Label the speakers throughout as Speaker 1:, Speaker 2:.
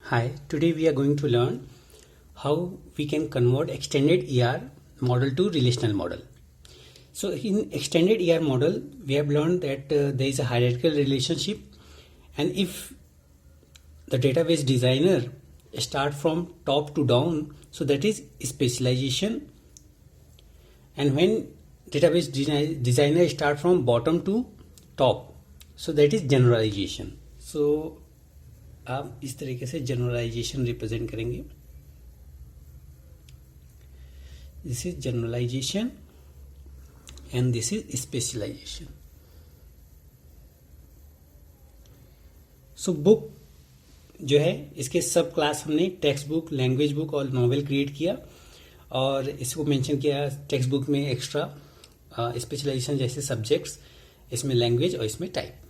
Speaker 1: Hi, today we are going to learn how we can convert extended ER model to relational model. So in extended ER model, we have learned that there is a hierarchical relationship, and if the database designer start from top to down, so that is specialization, and when database designer start from bottom to top, so that is generalization. So आप इस तरीके से generalisation represent करेंगे. This is generalisation and this is specialisation. So book जो है, इसके subclass हमने text book, language book और नॉवेल क्रिएट किया, और इसको मेंशन किया टेक्स्ट बुक में एक्स्ट्रा स्पेशलाइजेशन जैसे सब्जेक्ट्स, इसमें लैंग्वेज और इसमें टाइप.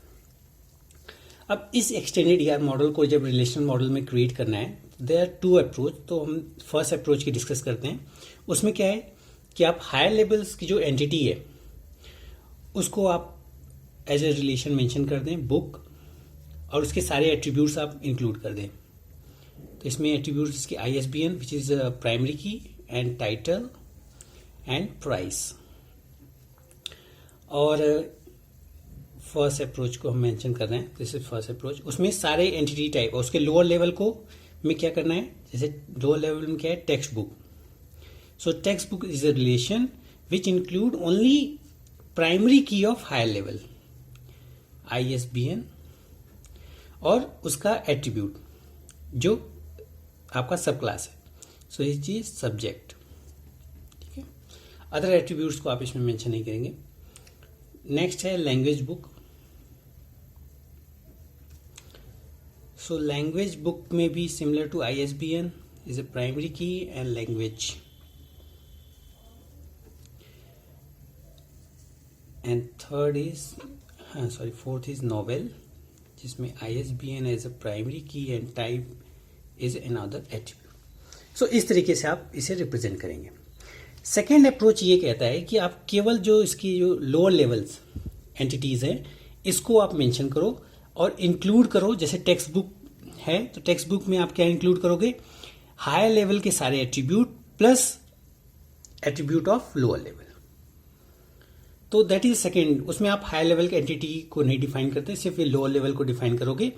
Speaker 1: अब इस एक्सटेंडेड ईआर मॉडल को जब रिलेशनल मॉडल में क्रिएट करना है, देयर आर टू अप्रोच. तो हम फर्स्ट अप्रोच की डिस्कस करते हैं. उसमें क्या है कि आप हायर लेवल्स की जो एंटिटी है उसको आप एज ए रिलेशन मेंशन कर दें, बुक, और उसके सारे एट्रीब्यूट्स आप इंक्लूड कर दें. तो इसमें एट्रीब्यूट्स इसके ISBN विच इज प्राइमरी की, एंड टाइटल एंड प्राइस. और फर्स्ट अप्रोच को हम मेंशन कर रहे हैं, दिस इज फर्स्ट अप्रोच. उसमें सारे एंटिटी टाइप और उसके लोअर लेवल को में क्या करना है, जैसे लोअर लेवल में क्या है, text book. So text book is a relation which include only primary की ऑफ हायर लेवल, ISBN, और उसका एट्रीब्यूट जो आपका सब क्लास है. सो ये चीज सब्जेक्ट, ठीक है. अदर एट्रीब्यूट्स को आप इसमें मेंशन नहीं करेंगे. नेक्स्ट है language book. So language book may be similar to ISBN, is a primary key and language. And third is, fourth is novel, जिसमें ISBN as a primary key and type is another attribute. So इस तरीके से आप इसे represent करेंगे. Second approach ये कहता है कि आप केवल जो इसकी जो लोअर लेवल्स एंटिटीज हैं इसको आप मेंशन करो और इंक्लूड करो. जैसे टेक्स्ट बुक है तो टेक्स्ट बुक में आप क्या इंक्लूड करोगे, हायर लेवल के सारे attribute plus attribute of lower level. तो दैट इज सेकेंड. उसमें आप हायर लेवल के एंटिटी को नहीं डिफाइन करते, सिर्फ ये लोअर लेवल को डिफाइन करोगे,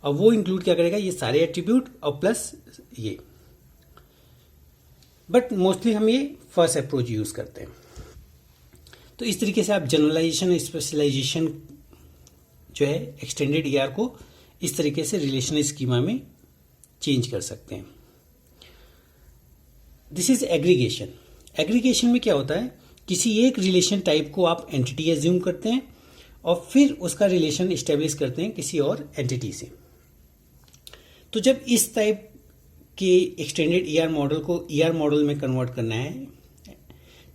Speaker 1: और वो इंक्लूड क्या करेगा, ये सारे एट्रीब्यूट और प्लस ये. बट मोस्टली हम ये फर्स्ट अप्रोच यूज करते हैं. तो इस तरीके से आप जनरलाइजेशन, स्पेशलाइजेशन जो है एक्सटेंडेड ER को इस तरीके से रिलेशनल स्कीमा में चेंज कर सकते हैं. This is aggregation. एग्रीगेशन में क्या होता है, किसी एक रिलेशन टाइप को आप एंटिटी एज्यूम करते हैं और फिर उसका रिलेशन इस्टेब्लिश करते हैं किसी और एंटिटी से. तो जब इस टाइप के एक्सटेंडेड ER मॉडल को ER मॉडल में कन्वर्ट करना है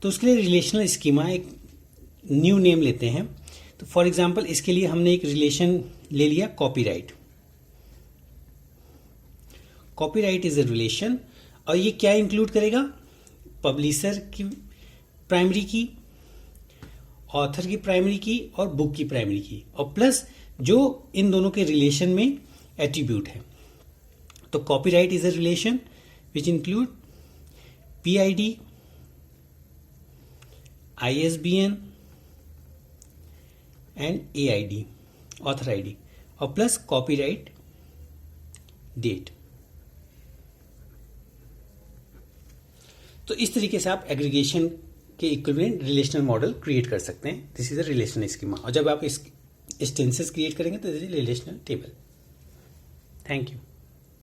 Speaker 1: तो उसके लिए रिलेशनल स्कीमा एक न्यू नेम लेते हैं. तो फॉर एग्जाम्पल इसके लिए हमने एक रिलेशन ले लिया copyright. Copyright is a relation, और ये क्या इंक्लूड करेगा, पब्लिशर की प्राइमरी की, ऑथर की प्राइमरी की और बुक की प्राइमरी की, और प्लस जो इन दोनों के रिलेशन में एट्रीब्यूट है. तो copyright is a relation which include PID, ISBN and AID, author ID, और प्लस कॉपीराइट डेट. तो इस तरीके से आप एग्रीगेशन के इक्विवेलेंट रिलेशनल मॉडल क्रिएट कर सकते हैं. This is a relational schema. और जब आप इस इंस्टेंसेस क्रिएट करेंगे तो this is relational table. Thank you.